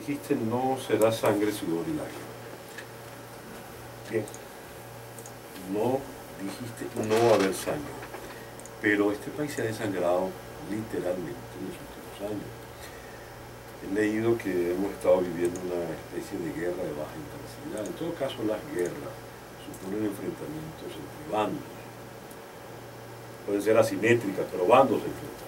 dijiste no será sangre, sudor y lágrimas. Bien, no dijiste no va a haber sangre, pero este país se ha desangrado literalmente en los últimos años. He leído que hemos estado viviendo una especie de guerra de baja intensidad. En todo caso, las guerras suponen enfrentamientos entre bandos. Pueden ser asimétricas, pero bandos enfrentados.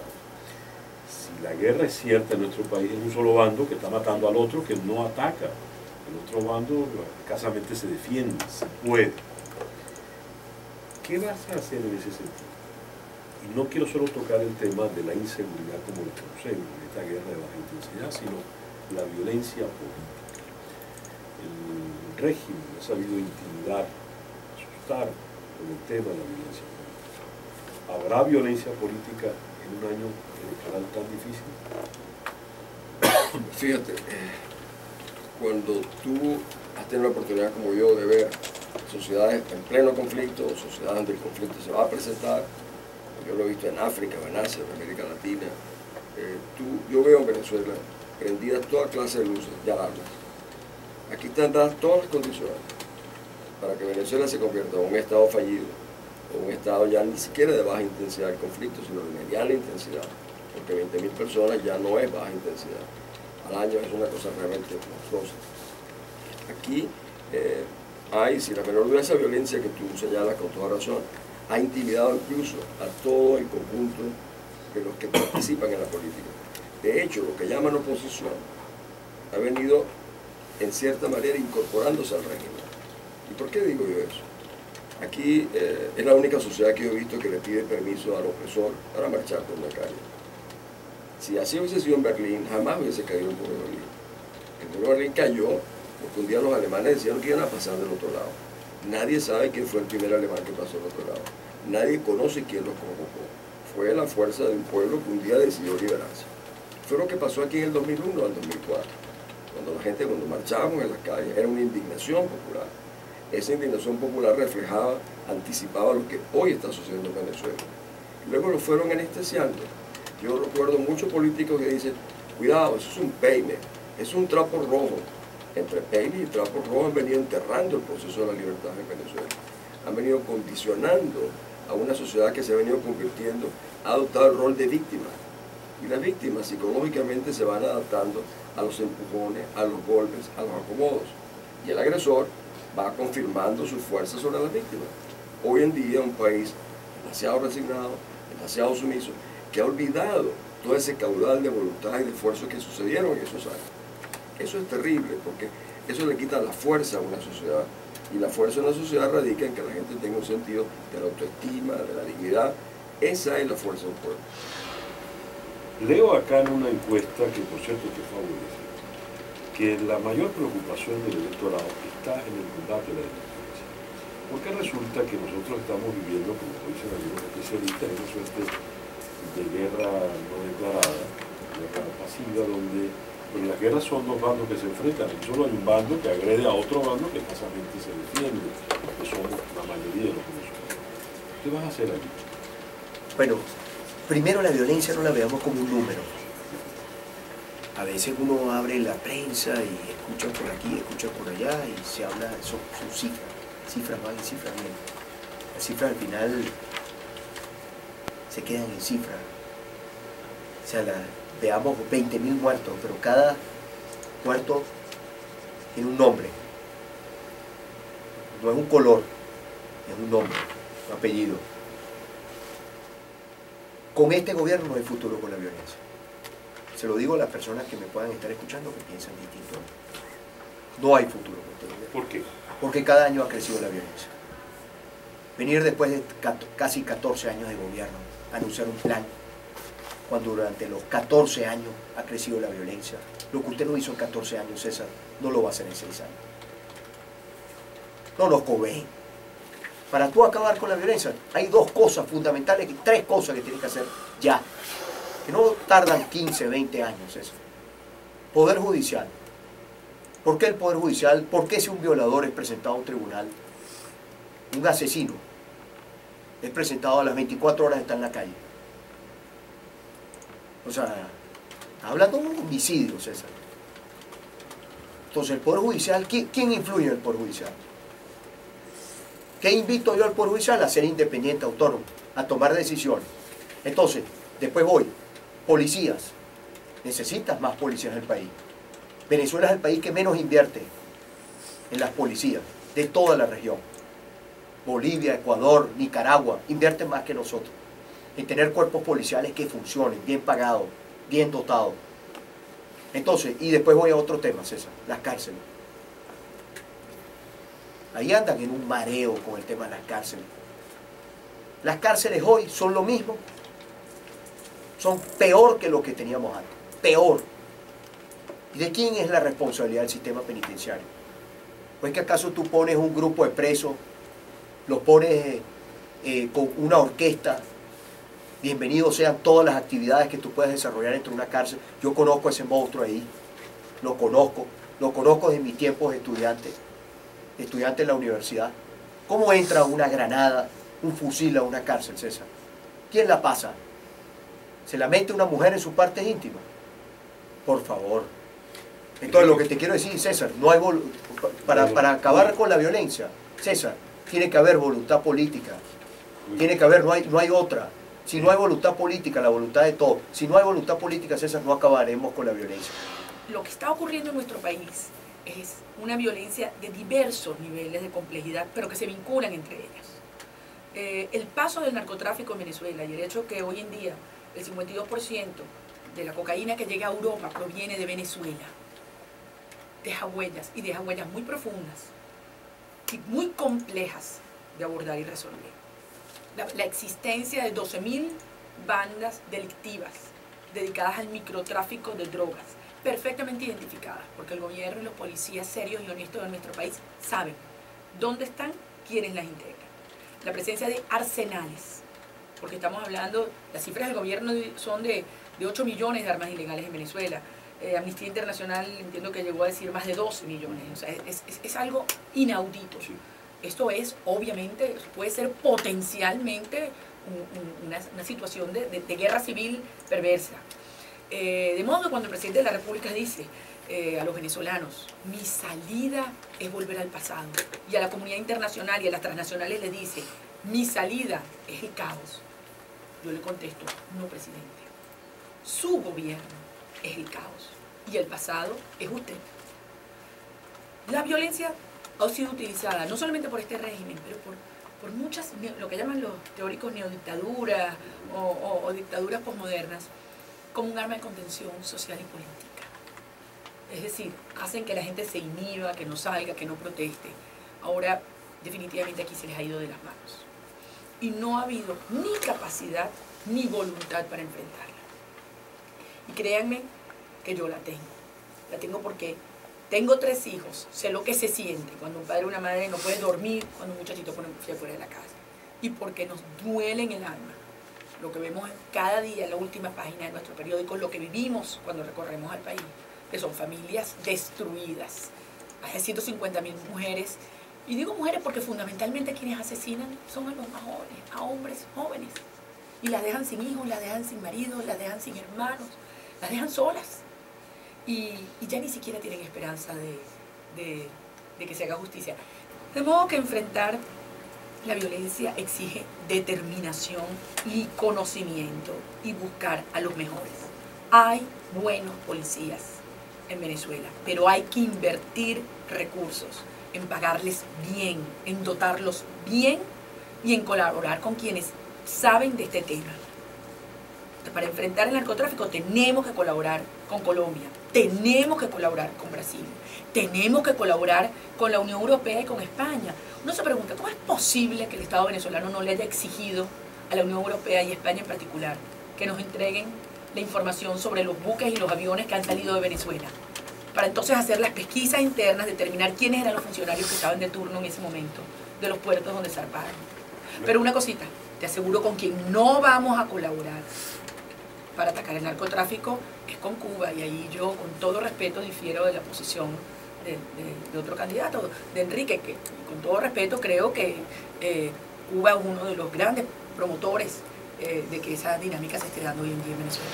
Si la guerra es cierta en nuestro país, es un solo bando que está matando al otro, que no ataca. El otro bando escasamente se defiende, si puede. ¿Qué vas a hacer en ese sentido? Y no quiero solo tocar el tema de la inseguridad como lo conocemos, en esta guerra de baja intensidad, sino la violencia política. El régimen ha sabido intimidar, asustar con el tema de la violencia política. ¿Habrá violencia política en un año electoral tan difícil? Fíjate, cuando tú has tenido la oportunidad como yo de ver sociedades en pleno conflicto, sociedades donde el conflicto se va a presentar, yo lo he visto en África, en Asia, en América Latina, yo veo en Venezuela prendidas toda clase de luces y alarmas. Aquí están dadas todas las condiciones para que Venezuela se convierta en un estado fallido, o un estado ya ni siquiera de baja intensidad del conflicto, sino de mediana intensidad, porque 20.000 personas ya no es baja intensidad. Al año es una cosa realmente monstruosa. Aquí hay, sin la menor duda, esa violencia que tú señalas con toda razón, ha intimidado incluso a todo el conjunto de los que participan en la política. De hecho, lo que llaman oposición ha venido, en cierta manera, incorporándose al régimen. ¿Y por qué digo yo eso? Aquí es la única sociedad que yo he visto que le pide permiso al opresor para marchar por una calle. Si así hubiese sido en Berlín, jamás hubiese caído el muro de Berlín. El muro de Berlín cayó porque un día los alemanes decían que iban a pasar del otro lado. Nadie sabe quién fue el primer alemán que pasó al otro lado. Nadie conoce quién los convocó. Fue la fuerza de un pueblo que un día decidió liberarse. Fue lo que pasó aquí en el 2001 al 2004. Cuando marchábamos en las calles, era una indignación popular. Esa indignación popular reflejaba, anticipaba lo que hoy está sucediendo en Venezuela. Luego lo fueron anestesiando. Yo recuerdo muchos políticos que dicen, cuidado, eso es un peine, eso es un trapo rojo. Entre peine y trapo rojo han venido enterrando el proceso de la libertad en Venezuela. Han venido condicionando a una sociedad que se ha venido convirtiendo, ha adoptado el rol de víctima. Y las víctimas psicológicamente se van adaptando a los empujones, a los golpes, a los acomodos. Y el agresor va confirmando su fuerza sobre las víctimas. Hoy en día un país demasiado resignado, demasiado sumiso, que ha olvidado todo ese caudal de voluntad y de esfuerzo que sucedieron en esos años. Eso es terrible porque eso le quita la fuerza a una sociedad. Y la fuerza de una sociedad radica en que la gente tenga un sentido de la autoestima, de la dignidad. Esa es la fuerza del pueblo. Leo acá en una encuesta, que por cierto te favorece, que la mayor preocupación del electorado está en el combate a la delincuencia. Porque resulta que nosotros estamos viviendo, como dicen algunos especialistas, en una suerte de guerra no declarada, guerra pasiva, donde en las guerras son dos bandos que se enfrentan. Y solo hay un bando que agrede a otro bando que escasamente se defiende, que somos la mayoría de los venezolanos. ¿Qué vas a hacer allí? Bueno, primero la violencia no la veamos como un número. A veces uno abre la prensa y escucha por aquí, escucha por allá y se habla, son cifras más y cifras menos. Las cifras al final se quedan en cifras. O sea, veamos 20.000 muertos, pero cada muerto tiene un nombre. No es un color, es un nombre, un apellido. Con este gobierno no hay futuro con la violencia. Se lo digo a las personas que me puedan estar escuchando que piensan distinto. No hay futuro con este gobierno. ¿Por qué? Porque cada año ha crecido la violencia. Venir después de casi 14 años de gobierno, anunciar un plan, cuando durante los 14 años ha crecido la violencia. Lo que usted no hizo en 14 años, César, no lo va a hacer en 6 años. No nos cobeen. Para tú acabar con la violencia, hay 2 cosas fundamentales, 3 cosas que tienes que hacer ya, que no tardan 15, 20 años, César. Poder judicial. ¿Por qué el Poder Judicial? ¿Por qué si un violador es presentado a un tribunal? Un asesino es presentado a las 24 horas, está en la calle. O sea, hablando de un homicidio, César. Entonces el Poder Judicial, ¿quién influye en el Poder Judicial? ¿Qué invito yo al Poder Judicial? A ser independiente, autónomo, a tomar decisiones. Entonces, después voy, policías. Necesitas más policías en el país. Venezuela es el país que menos invierte en las policías de toda la región. Bolivia, Ecuador, Nicaragua invierten más que nosotros en tener cuerpos policiales que funcionen, bien pagados, bien dotados. Entonces, y después voy a otro tema, César, las cárceles. Ahí andan en un mareo con el tema de las cárceles. Las cárceles hoy son lo mismo, son peor que lo que teníamos antes, peor. ¿Y de quién es la responsabilidad del sistema penitenciario? ¿Pues que acaso tú pones un grupo de presos, los pones con una orquesta? Bienvenidos sean todas las actividades que tú puedas desarrollar dentro de una cárcel. Yo conozco a ese monstruo ahí, lo conozco desde mis tiempos de estudiante en la universidad. ¿Cómo entra una granada, un fusil a una cárcel, César? ¿Quién la pasa? ¿Se la mete una mujer en sus partes íntimas? Por favor. Entonces lo que te quiero decir, César, no hay para acabar con la violencia, César, tiene que haber voluntad política. Tiene que haber, no hay otra. Si no hay voluntad política, la voluntad de todos, si no hay voluntad política, César, no acabaremos con la violencia. Lo que está ocurriendo en nuestro país es una violencia de diversos niveles de complejidad, pero que se vinculan entre ellas. El paso del narcotráfico en Venezuela y el hecho que hoy en día el 52% de la cocaína que llega a Europa proviene de Venezuela, deja huellas, y deja huellas muy profundas y muy complejas de abordar y resolver. La existencia de 12.000 bandas delictivas dedicadas al microtráfico de drogas, perfectamente identificadas, porque el gobierno y los policías serios y honestos de nuestro país saben dónde están, quiénes las integran. La presencia de arsenales, porque estamos hablando, las cifras del gobierno son de 8 millones de armas ilegales en Venezuela. Amnistía Internacional entiendo que llegó a decir más de 12 millones, o sea, es algo inaudito. Sí. Esto es, obviamente, puede ser potencialmente una situación de guerra civil perversa. De modo que cuando el presidente de la República dice a los venezolanos, mi salida es volver al pasado, y a la comunidad internacional y a las transnacionales le dice, mi salida es el caos, yo le contesto, no, presidente, su gobierno es el caos y el pasado es usted. La violencia ha sido utilizada no solamente por este régimen, pero por muchas, lo que llaman los teóricos neodictaduras o dictaduras posmodernas, como un arma de contención social y política. Es decir, hacen que la gente se inhiba, que no salga, que no proteste. Ahora, definitivamente aquí se les ha ido de las manos. Y no ha habido ni capacidad ni voluntad para enfrentarla. Y créanme que yo la tengo. La tengo porque tengo 3 hijos, sé lo que se siente cuando un padre o una madre no puede dormir cuando un muchachito pone fuera de la casa. Y porque nos duele en el alma lo que vemos cada día en la última página de nuestro periódico, lo que vivimos cuando recorremos al país, que son familias destruidas. Hay 150.000 mujeres, y digo mujeres porque fundamentalmente quienes asesinan son a los más jóvenes, a hombres jóvenes. Y las dejan sin hijos, las dejan sin maridos, las dejan sin hermanos, las dejan solas. Y ya ni siquiera tienen esperanza de que se haga justicia. De modo que enfrentar la violencia exige determinación y conocimiento y buscar a los mejores. Hay buenos policías en Venezuela, pero hay que invertir recursos en pagarles bien, en dotarlos bien y en colaborar con quienes saben de este tema. Para enfrentar el narcotráfico tenemos que colaborar con Colombia, tenemos que colaborar con Brasil, tenemos que colaborar con la Unión Europea y con España. Uno se pregunta, ¿cómo es posible que el Estado venezolano no le haya exigido a la Unión Europea y España en particular que nos entreguen la información sobre los buques y los aviones que han salido de Venezuela? Para entonces hacer las pesquisas internas, determinar quiénes eran los funcionarios que estaban de turno en ese momento, de los puertos donde zarparon. Pero una cosita, te aseguro con quien no vamos a colaborar para atacar el narcotráfico es con Cuba, y ahí yo con todo respeto difiero de la posición de otro candidato, de Enrique, que con todo respeto creo que Cuba es uno de los grandes promotores de que esa dinámica se esté dando hoy en día en Venezuela.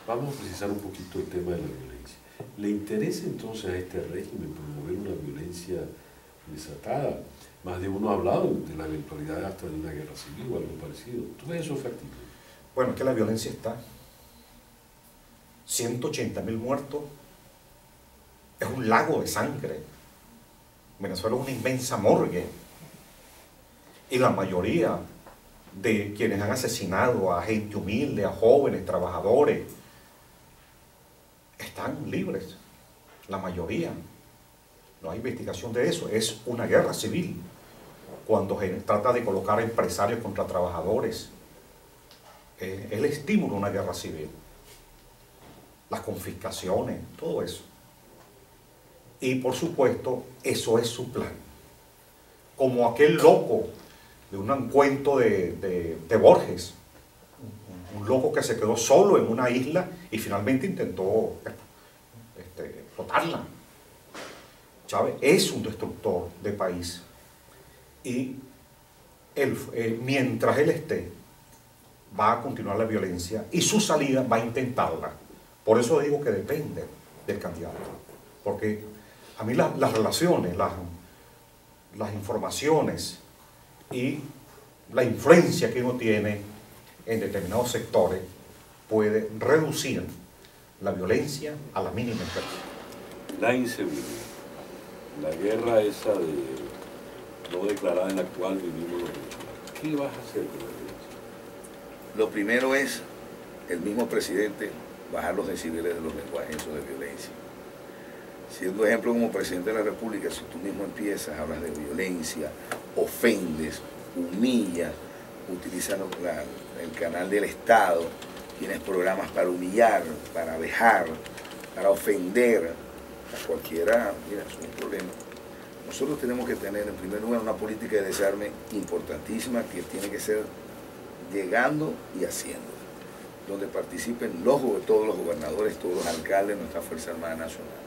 Vamos a precisar un poquito el tema de la violencia. ¿Le interesa entonces a este régimen promover una violencia desatada? Más de uno ha hablado de la eventualidad hasta de una guerra civil o algo parecido. ¿Tú ves eso factible? Bueno, es que la violencia está. 180.000 muertos. Es un lago de sangre. Venezuela es una inmensa morgue. Y la mayoría de quienes han asesinado a gente humilde, a jóvenes, trabajadores, están libres. La mayoría. No hay investigación de eso. Es una guerra civil. Cuando se trata de colocar a empresarios contra trabajadores, es el estímulo a una guerra civil. Las confiscaciones, todo eso. Y por supuesto, eso es su plan. Como aquel loco de un cuento de Borges, un loco que se quedó solo en una isla y finalmente intentó explotarla. Chávez es un destructor de país. Y mientras él esté, va a continuar la violencia y su salida va a intentarla. Por eso digo que depende del candidato. Porque a mí las relaciones, las informaciones y la influencia que uno tiene en determinados sectores puede reducir la violencia a la mínima expresión. La inseguridad, la guerra esa no declarada en la cual vivimos los venezolanos. ¿Qué vas a hacer con la violencia? Lo primero es, el mismo presidente, bajar los decibeles de los lenguajes de violencia. Siendo ejemplo como presidente de la República, si tú mismo empiezas, hablas de violencia, ofendes, humillas, utilizas el canal del Estado, tienes programas para humillar, para vejar, para ofender a cualquiera, mira, es un problema. Nosotros tenemos que tener en primer lugar una política de desarme importantísima que tiene que ser llegando y haciendo, donde participen todos los gobernadores, todos los alcaldes de nuestra Fuerza Armada Nacional.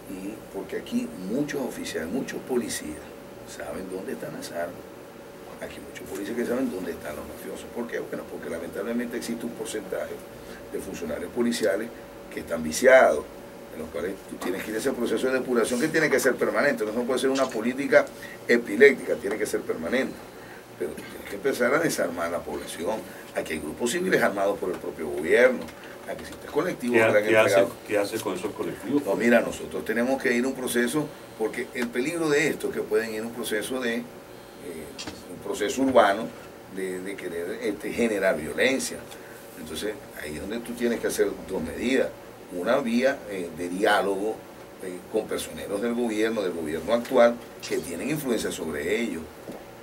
Y porque aquí muchos oficiales, muchos policías saben dónde están las armas. Aquí muchos policías que saben dónde están los mafiosos. ¿Por qué? Bueno, porque lamentablemente existe un porcentaje de funcionarios policiales que están viciados, en los cuales tú tienes que ir a ese proceso de depuración que tiene que ser permanente. No puede ser una política epiléptica, tiene que ser permanente. Pero tú tienes que empezar a desarmar la población. Aquí hay grupos civiles armados por el propio gobierno. Aquí existen colectivos ¿Qué hace con esos colectivos? No, mira, nosotros tenemos que ir a un proceso, porque el peligro de esto es que pueden ir a un proceso urbano de querer generar violencia. Entonces, ahí es donde tú tienes que hacer dos medidas. Una vía de diálogo con personeros del gobierno actual, que tienen influencia sobre ellos.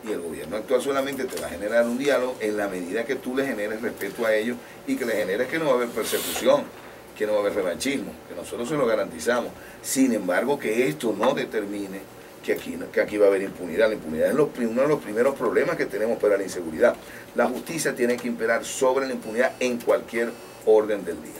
Y el gobierno actual solamente te va a generar un diálogo en la medida que tú le generes respeto a ellos y que le generes que no va a haber persecución, que no va a haber revanchismo, que nosotros se lo garantizamos. Sin embargo, que esto no determine que aquí va a haber impunidad. La impunidad es uno de los primeros problemas que tenemos para la inseguridad. La justicia tiene que imperar sobre la impunidad en cualquier orden del día.